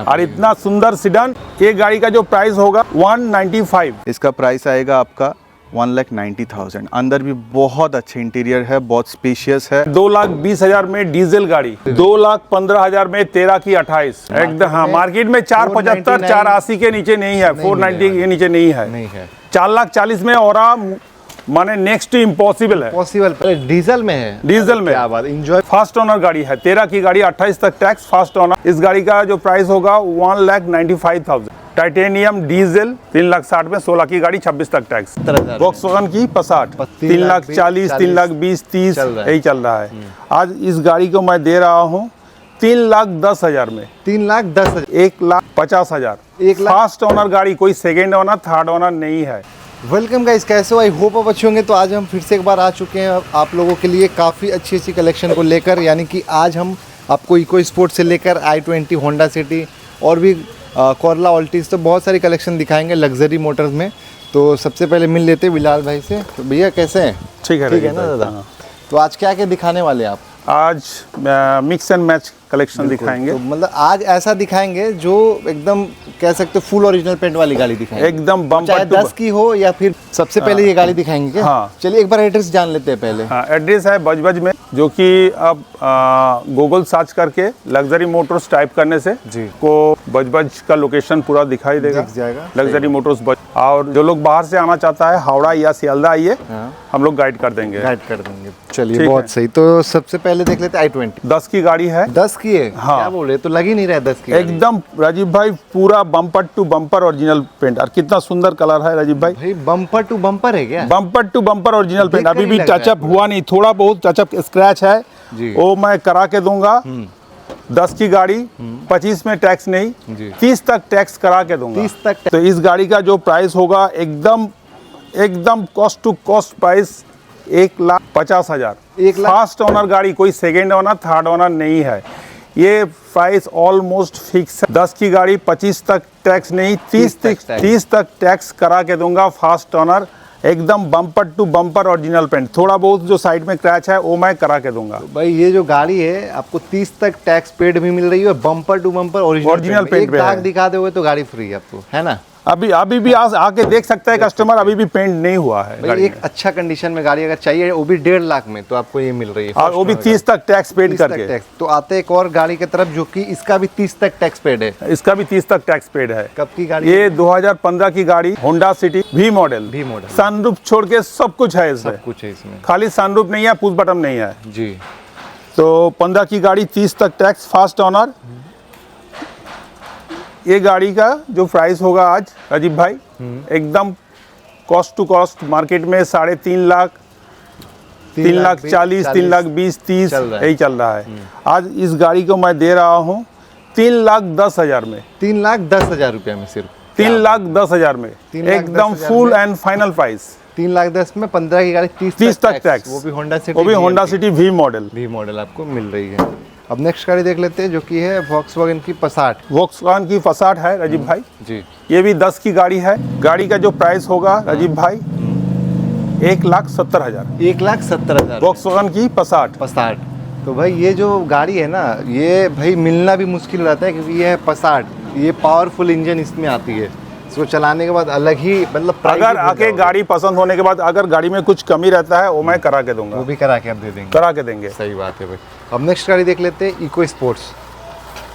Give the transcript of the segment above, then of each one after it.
और इतना सुंदर सीडन, ये गाड़ी का जो प्राइस होगा 195। इसका प्राइस आएगा आपका 1,90,000। अंदर भी बहुत अच्छे इंटीरियर है, बहुत स्पेशियस है। 2,20,000 में डीजल गाड़ी, 2,15,000 में 13 की 28 एकदम। हाँ, मार्केट में 475 480 के नीचे नहीं है, 490 के नीचे नहीं है। 4,40,000 में और माने नेक्स्ट इम्पॉसिबल है। पॉसिबल डीजल में है, डीजल में। क्या बात, एंजॉय। फास्ट ओनर गाड़ी है, 13 की गाड़ी, 28 तक टैक्स, फास्ट ओनर। इस गाड़ी का जो प्राइस होगा 1,95,000। टाइटेनियम डीजल 3,60,000 में, 16 की गाड़ी, 26 तक टैक्स। वॉक्सवैगन की पसाट 3,40,000, 3,20,000, 30 यही चल रहा है। आज इस गाड़ी को मैं दे रहा हूँ 3,10,000 में। 3,10,000, 1,50,000। फास्ट ओनर गाड़ी, कोई सेकेंड ओनर थर्ड ओनर नहीं है। वेलकम गाइस, कैसे हो? आई होप आप अच्छे होंगे। तो आज हम फिर से एक बार आ चुके हैं आप लोगों के लिए काफ़ी अच्छी कलेक्शन को लेकर। यानी कि आज हम आपको इको स्पोर्ट से लेकर i20, होंडा सिटी और भी कोरला ऑल्टिस, तो बहुत सारी कलेक्शन दिखाएंगे लग्जरी मोटर्स में। तो सबसे पहले मिल लेते हैं बिलाल भाई से। तो भैया कैसे हैं? ठीक है ना दादा? तो आज क्या क्या दिखाने वाले हैं आप? आज मिक्स एंड मैच कलेक्शन दिखाएंगे। तो मतलब आज ऐसा दिखाएंगे जो एकदम कह सकते हो फुल ओरिजिनल पेंट वाली गाड़ी दिखाएंगे, एकदम बम्पर चाहे 10 की हो या फिर सबसे पहले ये गाड़ी दिखाएंगे क्या? हाँ। चलिए एक बार एड्रेस जान लेते हैं पहले। हाँ, एड्रेस है बजबज में, जो कि अब गूगल सर्च करके लग्जरी मोटर्स टाइप करने से जी को बजबज का लोकेशन पूरा दिखाई देगा, दिख जाएगा। लग्जरी मोटर्स बज। और जो लोग बाहर से आना चाहता है, हावड़ा या सियालदा आइए, हम लोग गाइड कर देंगे। चलिए बहुत सही। तो सबसे पहले देख लेते हैं i20। 10 की गाड़ी है। 10 की है? हाँ। क्या बोल रहे, तो लग ही नहीं रहा है 10 की। एकदम राजीव भाई, पूरा bumper to bumper original paint. और कितना सुंदर कलर है राजीव भाई। भाई बम्पर टू बम्पर है क्या? Bumper to bumper original paint. देखकर अभी ही भी लग रहा है टचअप हुआ नहीं, थोड़ा बहुत टचअप स्क्रैच है जी। वो मैं करा के दूंगा। 10 की गाड़ी, 25 में टैक्स नहीं, 30 तक टैक्स करा के दूंगा। 30 तक। तो इस गाड़ी का जो प्राइस होगा एकदम cost to cost price 1,50,000। First owner गाड़ी, कोई सेकेंड ओनर थर्ड ओनर नहीं है। ये प्राइस ऑलमोस्ट फिक्स है। 10 की गाड़ी, 25 तक टैक्स नहीं, 30 तक टैक्स करा के दूंगा। फास्ट ओनर, एकदम bumper to bumper original paint. थोड़ा बहुत जो साइड में क्रैच है वो मैं करा के दूंगा। तो भाई ये जो गाड़ी है आपको 30 तक टैक्स पेड भी मिल रही है, bumper to bumper original paint. एक दाग दिखा दोगे तो गाड़ी फ्री है आपको, है ना? अभी भी आके देख सकता है कस्टमर, अभी भी पेंट नहीं हुआ है गाड़ी एक अच्छा कंडीशन में गाड़ी अगर चाहिए, वो भी 1.5 लाख में, तो आपको ये मिल रही है। और वो भी 30 तक टैक्स पेड करके। तो आते हैं एक और गाड़ी की तरफ, जो कि इसका भी 30 तक टैक्स पेड है। इसका भी 30 तक टैक्स पेड है। कब की गाड़ी? ये 2015 की गाड़ी, Honda city V model. Sunroof छोड़ के सब कुछ है इसमें। सब कुछ है इसमें, खाली सनरूफ नहीं है, पुश बटन नहीं है जी। तो 15 की गाड़ी, 30 तक टैक्स, फास्ट ओनर। ये गाड़ी का जो प्राइस होगा आज राजीव भाई, एकदम कॉस्ट टू कॉस्ट मार्केट में 3.5 लाख, 3,40,000, 3,20,000, 30 यही चल रहा है। आज इस गाड़ी को मैं दे रहा हूँ 3,10,000 में। 3,10,000 रुपये में, सिर्फ 3,10,000 में, एकदम फुल एंड फाइनल प्राइस। 3,10,000 में 15 की गाड़ी, 30 तक टैक्स, वो भी होंडा सिटी V मॉडल आपको मिल रही है। अब नेक्स्ट गाड़ी देख लेते हैं, जो कि है वॉक्सवैगन की पसाट। वॉक्सवैगन की पसाट है राजीव भाई जी। ये भी 10 की गाड़ी है। गाड़ी का जो प्राइस होगा राजीव भाई 1,70,000। 1,70,000 वॉक्सवैगन की पसाट। तो भाई ये जो गाड़ी है ना, ये भाई मिलना भी मुश्किल रहता है, क्योंकि ये है पसाट। ये पावरफुल इंजन इसमें आती है, इसको चलाने के बाद अलग ही मतलब। अगर आके गाड़ी पसंद होने के बाद अगर गाड़ी में कुछ कमी रहता है वो मैं करा के दूंगा। वो भी करा के आप दे देंगे? करा के देंगे। सही बात है भाई। अब नेक्स्ट गाड़ी देख लेते हैं, इको स्पोर्ट्स,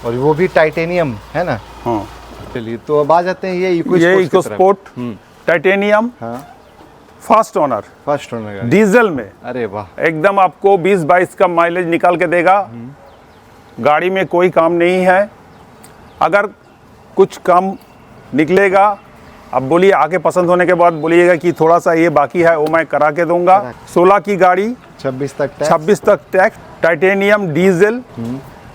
और वो भी टाइटेनियम है ना? हाँ। चलिए तो अब आ जाते हैं ये EcoSport titanium, first owner diesel में। अरे वाह, एकदम आपको 20-22 का माइलेज निकाल के देगा। गाड़ी में कोई काम नहीं है। अगर कुछ काम निकलेगा, अब बोलिए आके पसंद होने के बाद बोलिएगा कि थोड़ा सा ये बाकी है, वो मैं करा के दूंगा। 16 की गाड़ी, 26 तक टैक्स, टाइटेनियम डीजल,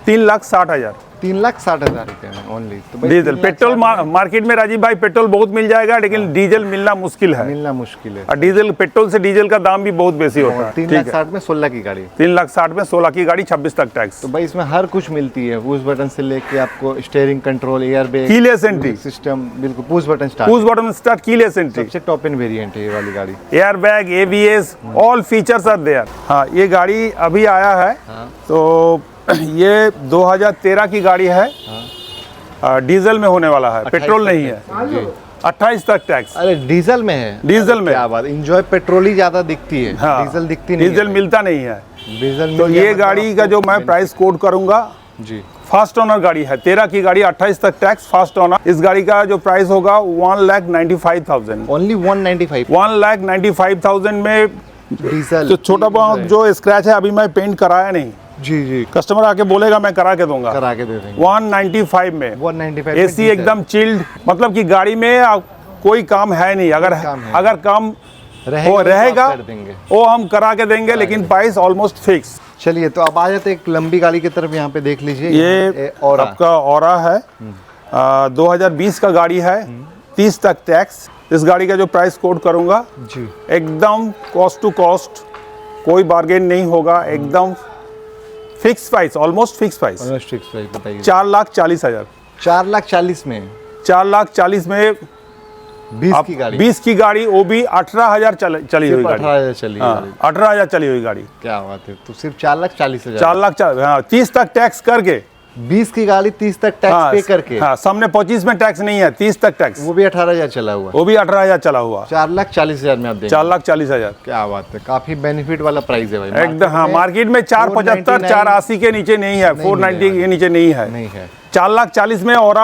3,60,000। 3,60,000 रुपये में ओनली। तो डीजल पेट्रोल मार्केट में राजीव भाई पेट्रोल बहुत मिल जाएगा, लेकिन डीजल मिलना मुश्किल है। और डीजल, पेट्रोल से डीजल का दाम भी बहुत बेसी होता है। 3,60,000 में 16 की गाड़ी, 3,60,000 में 16 की गाड़ी, 26 तक टैक्स। तो भाई इसमें हर कुछ मिलती है, पुश बटन से लेके आपको steering control, air bag, keyless entry system, बिल्कुल push button start, keyless entry. सबसे टॉप एंड वेरिएंट है ये वाली गाड़ी। Air bag, ABS, all features are there. हाँ, ये गाड़ी अभी आया है। तो ये 2013 की गाड़ी है। डीजल में होने वाला है, पेट्रोल नहीं है। 28 तक टैक्स। अरे डीजल में है? डीजल में। क्या बात, इंजॉय पेट्रोल ही ज्यादा दिखती है, हाँ, डीजल दिखती नहीं डीजल है। मिलता नहीं है। डीजल तो मिल ये गया मतलब गाड़ी का जो मैं प्राइस कोड करूंगा, जी फर्स्ट ओनर गाड़ी है, 13 की गाड़ी, 28 तक टैक्स, फर्स्ट ओनर। इस गाड़ी का जो प्राइस होगा 1,95,000। ओनली 195 1,95,000 में डीजल। तो छोटा बहुत जो स्क्रैच है अभी मैं पेंट कराया नहीं, जी जी कस्टमर आके बोलेगा मैं करा के दूंगा। करा के दे देंगे 195 में। 195 एसी एकदम चिल्ड, मतलब कि गाड़ी में कोई काम है नहीं। अगर काम है। अगर काम रहेगा वो तो रहेगा आप कर देंगे। वो हम करा के देंगे, लेकिन प्राइस ऑलमोस्ट फिक्स। चलिए तो अब आ जाते एक लंबी गाड़ी की तरफ, यहाँ पे देख लीजिए। ये और आपका ऑरा है, 2020 का गाड़ी है, 30 तक टैक्स। इस गाड़ी का जो प्राइस कोड करूंगा जी एकदम कॉस्ट टू कॉस्ट, कोई बार्गेन नहीं होगा, एकदम fix price, almost fix price. बताइए। 4,40,000। 4,40,000 में 4,40,000 में 20 आप की गाड़ी। 20 की गाड़ी, वो भी 18,000 चली हुई गाड़ी। 18,000 चली हाँ, गाड़ी। 18,000 चली हुई गाड़ी। क्या बात है, तो सिर्फ 4,40,000। 4,40,000, हाँ, 30 तक टैक्स करके। 20 की गाड़ी 30 तक टैक्स हाँ, पे करके। हाँ, सामने 25 में टैक्स नहीं है, 30 तक टैक्स, वो भी 18,000 चला हुआ। वो भी 18,000 चला हुआ। 4,40,000 में आप देंगे। 4,40,000। क्या बात है, काफी बेनिफिट वाला प्राइस है भाई। एकदम हाँ, मार्केट में 4,75 4,80 के नीचे नहीं है, 490 के नीचे नहीं है। नहीं है। 4,40,000 में और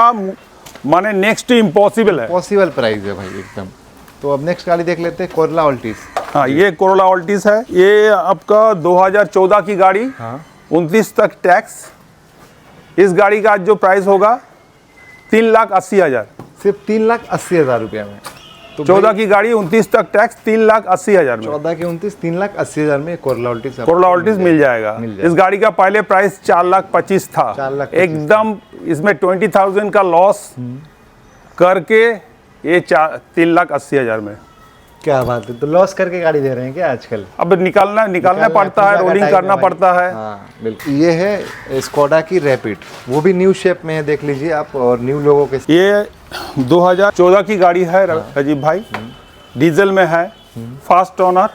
माने नेक्स्ट इम्पॉसिबल है। पॉसिबल प्राइस है भाई एकदम। तो अब नेक्स्ट गाड़ी देख लेते हैं, कोरोला ऑल्टिस। हाँ, ये कोरोला ऑल्टिस है। ये आपका 2014 की गाड़ी, हाँ 29 तक टैक्स। इस गाड़ी का आज जो प्राइस होगा 3,80,000। सिर्फ 3,80,000 रुपया में। तो 14 की गाड़ी, 29 तक टैक्स, 3,80,000 में 14 के 29, 3,80,000 में कोरोला ऑल्टिस। कोरोला ऑल्टिस मिल जाएगा। इस गाड़ी का पहले प्राइस 4,25,000 था। 4,25,000 एकदम इसमें 20,000 का लॉस करके ये 3,80,000 में। क्या बात है, तो लॉस करके गाड़ी दे रहे हैं क्या आजकल? अब निकालना पड़ता है, रोलिंग करना पड़ता है। हाँ बिल्कुल। ये है स्कोडा की रैपिड, वो भी न्यू शेप में है, देख लीजिए आप, और न्यू लोगों के। ये 2014 की गाड़ी है राजीव भाई, डीजल में है, फास्ट ओनर।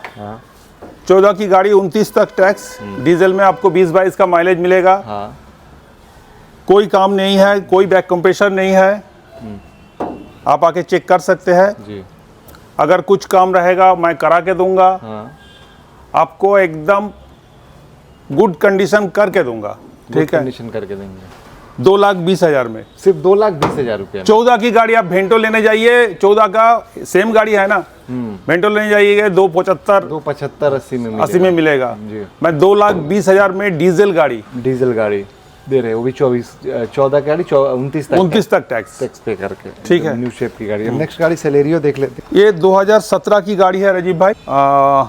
14 की गाड़ी, 29 तक टैक्स, डीजल में आपको 20-22 का माइलेज मिलेगा। हाँ कोई काम नहीं है, कोई बैक कंप्रेसर नहीं है, आप आके चेक कर सकते हैं। जी। अगर कुछ काम रहेगा मैं करा के दूंगा। हाँ आपको एकदम गुड कंडीशन करके दूंगा, ठीक है। कंडीशन करके देंगे 2,20,000 में। सिर्फ 2,20,000 रुपया में। 14 की गाड़ी आप वेंटो लेने जाइए, 14 का सेम गाड़ी है ना, वेंटो लेने जाइएगा 2,75 2,75 80 में 80 में मिलेगा। जी। मैं 2,20,000 में डीजल गाड़ी, डीजल गाड़ी दे रहे हैं, वो भी 14 गाड़ी 29 तक 29 तक टैक्स, टैक्स पे करके। ठीक है। न्यू शेप की गाड़ी है। नेक्स्ट गाड़ी सेलेरियो देख लेते हैं। ये 2017 की गाड़ी है राजीव भाई,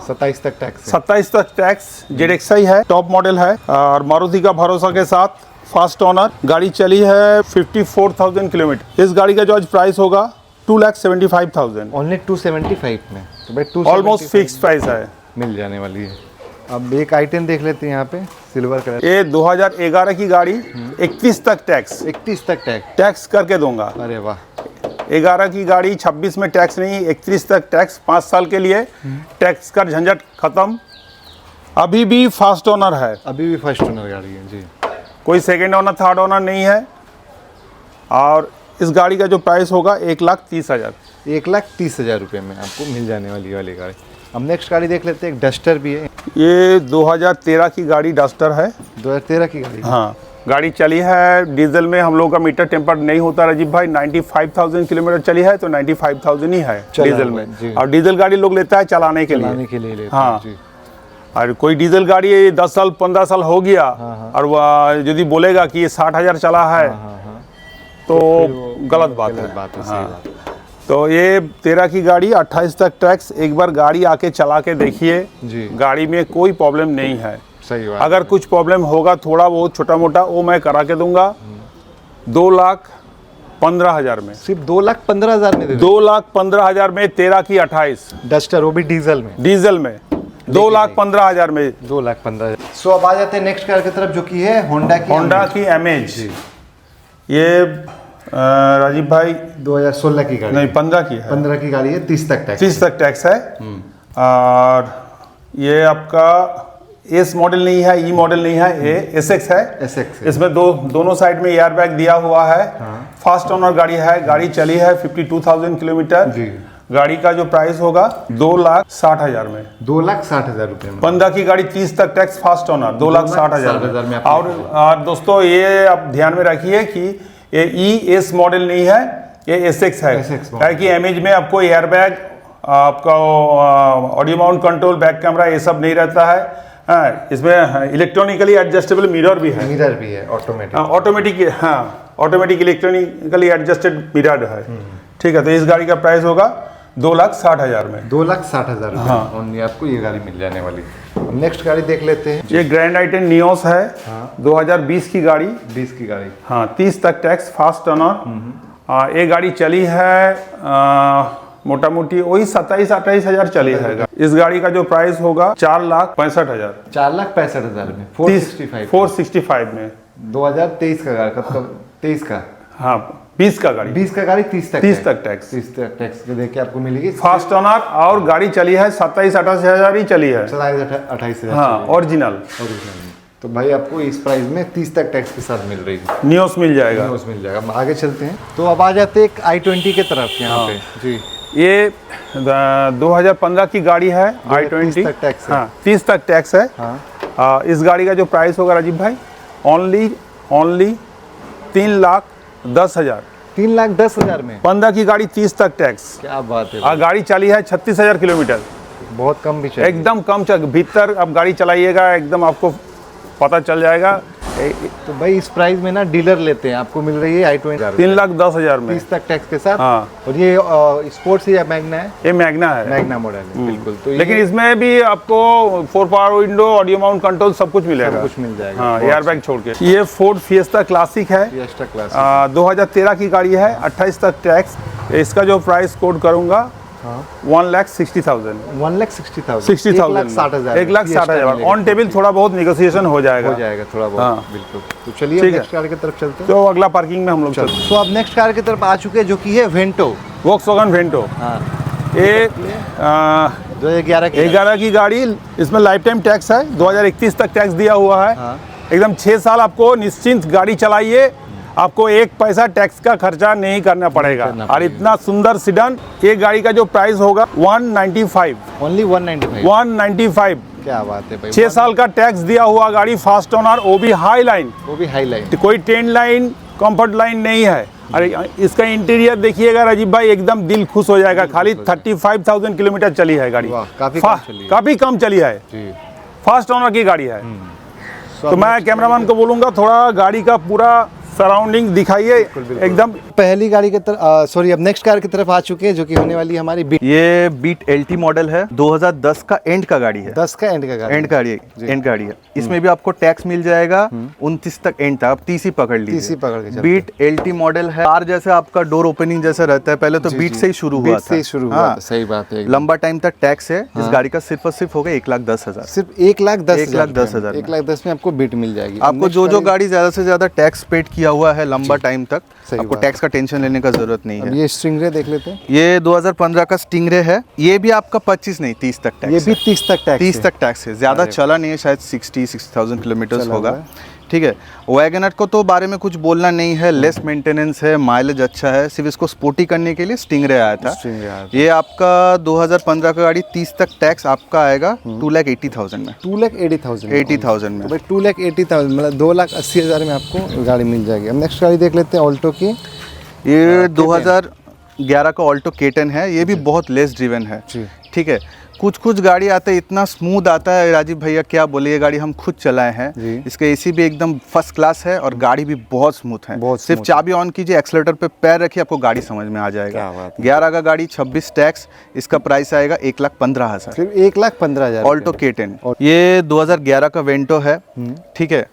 27 तक टैक्स है। 27 तक टैक्स, ZXi है, टॉप मॉडल है, और मारुति का भरोसा के साथ, फास्ट ओनर। गाड़ी चली है 54,000 किलोमीटर। इस गाड़ी का जो आज प्राइस होगा 2,75,000, ओनली 275 में, तो भाई 275 ऑलमोस्ट फिक्स प्राइस है, मिल जाने वाली है। अब एक आइटम देख लेते हैं यहाँ पे, सिल्वर कलर। ये 2011 की गाड़ी, 31 तक टैक्स, 31 तक टैक्स करके दूंगा। अरे वाह। 11 की गाड़ी, 26 में टैक्स नहीं, 31 तक टैक्स, 5 साल के लिए टैक्स का झंझट खत्म। अभी भी फास्ट ओनर है, अभी भी फर्स्ट ओनर गाड़ी है जी। कोई सेकेंड ओनर थर्ड ओनर नहीं है। और इस गाड़ी का जो प्राइस होगा 1,30,000। 1,30,000 रुपये में आपको मिल जाने वाली गाड़ी। अब नेक्स्ट गाड़ी देख लेते हैं, एक डस्टर भी है। ये 2013 की गाड़ी डस्टर है। 2013 की गाड़ी। हाँ, गाड़ी चली है डीजल में, हम लोगों का मीटर टेम्पर नहीं होता राजीव भाई। 95,000 किलोमीटर चली है, तो 95,000 ही है डीजल में। जी। और डीजल गाड़ी लोग लेता है चलाने के लिए। लेते हाँ। हैं जी। और कोई डीजल गाड़ी 10 साल 15 साल हो गया, और वह यदि बोलेगा कि ये 60,000 चला है, तो गलत बात है। हाँ। तो ये 13 की गाड़ी, 28 तक टैक्स। एक बार गाड़ी आके चला के देखिए जी। गाड़ी में कोई प्रॉब्लम नहीं है। सही बात। अगर कुछ प्रॉब्लम होगा थोड़ा बहुत छोटा मोटा, वो मैं करा के दूंगा। 2,15,000 में, सिर्फ 2,15,000 में दे दो। 2,15,000 में 13 की 28 डस्टर, वो भी डीजल में। डीजल में 2,15,000 में। 2,15,000। सो अब आ जाते हैं नेक्स्ट कार की तरफ, जो कि है होंडा की अमेज। ये राजीव भाई 2016 की गाड़ी नहीं, 15 की है। 15 की गाड़ी है, 30 तक टैक्स। 30 तक टैक्स है। और ये आपका एस मॉडल नहीं है, ई मॉडल नहीं है, ये एसएक्स है। SX है। इसमें दोनों साइड में एयर बैग दिया हुआ है। फास्ट ओनर गाड़ी है, गाड़ी चली है 52,000 किलोमीटर। जी। गाड़ी का जो प्राइस होगा 2,60,000 में। 2,60,000 रुपए में। 15 की गाड़ी 30 तक टैक्स फास्ट ओनर 2,60,000 में। और दोस्तों ये आप ध्यान में रखिए कि ये ई एस मॉडल नहीं है, ये एसएक्स है। क्या कि इमेज में आपको एयर बैग, आपका audio mount control, back camera, ये सब नहीं रहता है। हाँ, इसमें इलेक्ट्रॉनिकली एडजस्टेबल मिरर भी है। मिरर भी है ऑटोमेटिक। ऑटोमेटिक, हाँ ऑटोमेटिक इलेक्ट्रॉनिकली एडजस्टेड मिरर है। ठीक है, तो इस गाड़ी का प्राइस होगा 2,60,000 में। 2,60,000 रुपए हाँ। ओनली आपको ये गाड़ी मिल जाने वाली। नेक्स्ट गाड़ी देख लेते हैं। ये ग्रैंड आई10 नियोस है। 2020 की गाड़ी। 20 की गाड़ी। हाँ, 30 तक टैक्स, फास्ट ओनर। ये गाड़ी चली है मोटा मोटी वही 27-28 हजार चली है। इस गाड़ी का जो प्राइस होगा 4,65,000। 4,65,000 में 465 में। 2023 का गाड़ी, कब 23 का? हाँ, 20 का गाड़ी। 20 का गाड़ी 30 तक 30 तक टैक्स। 30 तक टैक्स के देके आपको मिलेगी। फास्ट ओनर और गाड़ी चली है 27-28 हजार ही चली है। 27,28,000। हाँ, ओरिजिनल। तो भाई आपको इस प्राइस में 30 तक टैक्स के साथ मिल रही है। नियोस मिल जाएगा। नियोस मिल जाएगा। आगे चलते हैं तो अब आ जाते हैं एक i20 की तरफ यहाँ पे। जी, ये 2015 की गाड़ी है i20। 30 तक टैक्स है। हाँ, 30 तक टैक्स है। हाँ। इस गाड़ी का जो प्राइस होगा राजीव भाई ओनली 3,10,000। 3,10,000 में 15 की गाड़ी 30 तक टैक्स। क्या बात है। गाड़ी चली है 36,000 किलोमीटर। बहुत कम भी चाहिए। एकदम कम भीतर अब गाड़ी चलाइएगा, एकदम आपको पता चल जाएगा। तो भाई इस प्राइस में ना डीलर लेते हैं, आपको मिल रही है i20 3,10,000 में। 30 तक टैक्स के साथ। हाँ। और ये स्पोर्ट्स है या मैग्ना है? ये मैग्ना है। मैग्ना मॉडल है बिल्कुल। तो लेकिन इसमें भी आपको 4 power window, audio mount control सब कुछ मिलेगा। सब कुछ मिल जाएगा। हाँ, एयर बैग छोड़ के। ये फोर्ड फिएस्टा क्लासिक है। फिएस्टा क्लासिक 2013 की गाड़ी है, 28 तक टैक्स। इसका जो प्राइस कोड करूंगा 1,60,000। 1,60,000। 60,000। 1,60,000 ऑन टेबल। थोड़ा बहुत नेगोशिएशन हो जाएगा थोड़ा बहुत। हाँ। बिल्कुल। तो चलिए ठीक है। नेक्स्ट कार की तरफ चलते हैं। तो अगला पार्किंग में हम लोग चलते हैं। तो अब नेक्स्ट कार की तरफ आ चुके हैं जो कि है वेंटो। Volkswagen Vento. हाँ। ये 2011 की गाड़ी, इसमें लाइफ टाइम टैक्स है। 2031 तक टैक्स दिया हुआ है। हाँ। एकदम 6 साल आपको निश्चिंत गाड़ी चलाइए, आपको 1 पैसा टैक्स का खर्चा नहीं करना पड़ेगा। और इतना सुंदर सीडन। ये गाड़ी का जो प्राइस होगा 195। ओनली 195। 195। क्या बात है भाई। 6 साल का टैक्स दिया हुआ गाड़ी, फास्ट ओनर, वो भी हाई लाइन। वो भी हाई लाइन। कोई 10 लाइन कंफर्ट लाइन नहीं है। अरे इसका इंटीरियर देखिएगा राजीव भाई, एकदम दिल खुश हो जाएगा। खाली 35,000 किलोमीटर चली है गाड़ी। काफी कम चली है। फास्ट ओनर की गाड़ी है। तो मैं कैमरामैन को बोलूंगा थोड़ा गाड़ी का पूरा सराउंडिंग दिखाइए एकदम। पहली गाड़ी की तरफ सॉरी, अब नेक्स्ट कार की तरफ आ चुके हैं जो कि होने वाली है हमारी बीट। ये बीट LT मॉडल है। 2010 का एंड का गाड़ी है। 10 का एंड का गाड़ी। एंड गाड़ी है। इसमें भी आपको टैक्स मिल जाएगा 29 तक एंड था। आप 30 ही पकड़ लीजिए। 30 ही पकड़ के चलते। बीट LT मॉडल है। कार जैसे आपका डोर ओपनिंग जैसा रहता है, पहले तो बीट से ही शुरू हुआ था। सही बात है। लंबा टाइम तक टैक्स है। इस गाड़ी का सिर्फ और सिर्फ होगा 1,10,000। सिर्फ 1,10,000। 1,10,000। 1,10,000 में आपको बीट मिल जाएगी। आपको जो गाड़ी ज्यादा से ज्यादा टैक्स पेड किया हुआ है लंबा टाइम तक, आपको टैक्स का टेंशन लेने का जरूरत नहीं है। ये स्टिंगरे देख लेते हैं। ये 2015 का स्टिंगरे है। ये भी आपका 25 नहीं 30 तक टैक्स। ये भी 30 तक टैक्स। 30 तक टैक्स है। ज्यादा चला नहीं है, शायद 60,000 किलोमीटर होगा। ठीक है। वैगनर को तो बारे में कुछ बोलना नहीं है। लेस मेंटेनेंस है, माइलेज अच्छा है। सिर्फ इसको स्पोर्टी करने के लिए स्टिंगरे आया था। ये आपका 2015 का गाड़ी 30 तक टैक्स आपका आएगा 2,80,000 में। 2,80,000 में। भाई 2,80,000 मतलब 2,80,000 में आपको गाड़ी मिल जाएगी। अब नेक्स्ट गाड़ी देख लेते हैं ऑल्टो की। ये 2011 का ऑल्टो K10 है। ये भी बहुत लेस ड्रिवन है। ठीक है। कुछ गाड़ी आते हैं, इतना स्मूथ आता है राजीव भैया, क्या बोले। ये गाड़ी हम खुद चलाए हैं। इसका एसी भी एकदम फर्स्ट क्लास है और गाड़ी भी बहुत स्मूथ है। सिर्फ चाबी ऑन कीजिए, एक्सीलेटर पे पैर रखिए, आपको गाड़ी समझ में आ जाएगा। 11 का गाड़ी 26 टैक्स। इसका प्राइस आएगा 1,15,000। सिर्फ 1,15,000 ऑल्टो K10। ये 2011 का वेंटो है। ठीक है।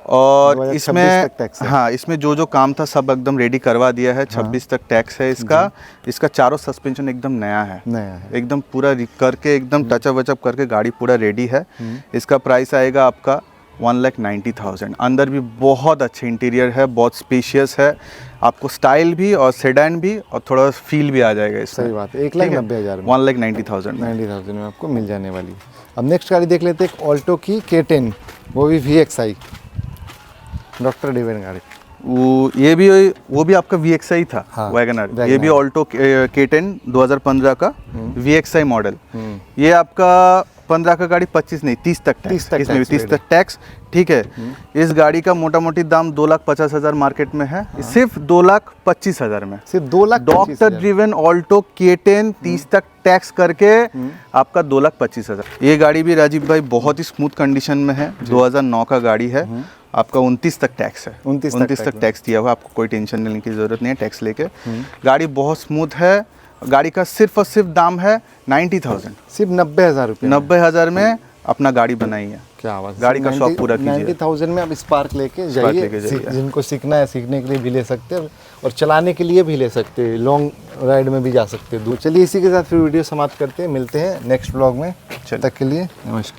और इसमें हाँ, इसमें जो काम था सब एकदम रेडी करवा दिया है। 26 तक टैक्स है इसका चारों सस्पेंशन एकदम नया है। एकदम पूरा करके एकदम टचअप वचअप करके गाड़ी पूरा रेडी है। इसका प्राइस आएगा आपका 1,90,000। अंदर भी बहुत अच्छे इंटीरियर है, बहुत स्पेशियस है, आपको स्टाइल भी और सेडान भी और थोड़ा फील भी आ जाएगा इसमें। सही बात है, 1,90,000 में 1,90,000 में 90,000 में आपको मिल जाने वाली है। अब नेक्स्ट गाड़ी देख लेते हैं, एक ऑल्टो की K10, वो भी VXI, डॉक्टर डिवेन गाड़ी। वो भी आपका VXI था, हाँ, वैगनर। ये वैगनर। भी ऑल्टो K10 2015 का VXI मॉडल। ये आपका 15 का गाड़ी 25 नहीं 30 तक टैक्स, 30 तक इसमें भी टैक्स 30 तक टैक्स, ठीक है। इस गाड़ी का मोटा मोटी दाम 2,50,000 मार्केट में है, सिर्फ 2,25,000 में। सिर्फ 2,25,000। डॉक्टर ड्रिवन ऑल्टो K10 30 तक टैक्स करके आपका 2,25,000। ये गाड़ी भी राजीव भाई बहुत ही स्मूथ कंडीशन में है, 2009 का गाड़ी है, आपका 29 तक टैक्स है, 29 तक टैक्स दिया हुआ, आपको कोई टेंशन लेने की जरूरत नहीं है टैक्स लेके। गाड़ी बहुत स्मूथ है, गाड़ी का सिर्फ और सिर्फ दाम है 90,000, सिर्फ 90,000 रुपये। 90,000 में अपना गाड़ी बनाई है। क्या बात है। गाड़ी का शौक पूरा कीजिए। 90,000 में आप स्पार्क लेके स्पार्क जाइए, लेके जाइए। जिनको सीखना है सीखने के लिए भी ले सकते हैं और चलाने के लिए भी ले सकते हैं, लॉन्ग राइड में भी जा सकते हैं दूर। चलिए इसी के साथ फिर वीडियो समाप्त करते हैं, मिलते हैं नेक्स्ट ब्लॉग में, तब तक के लिए नमस्कार।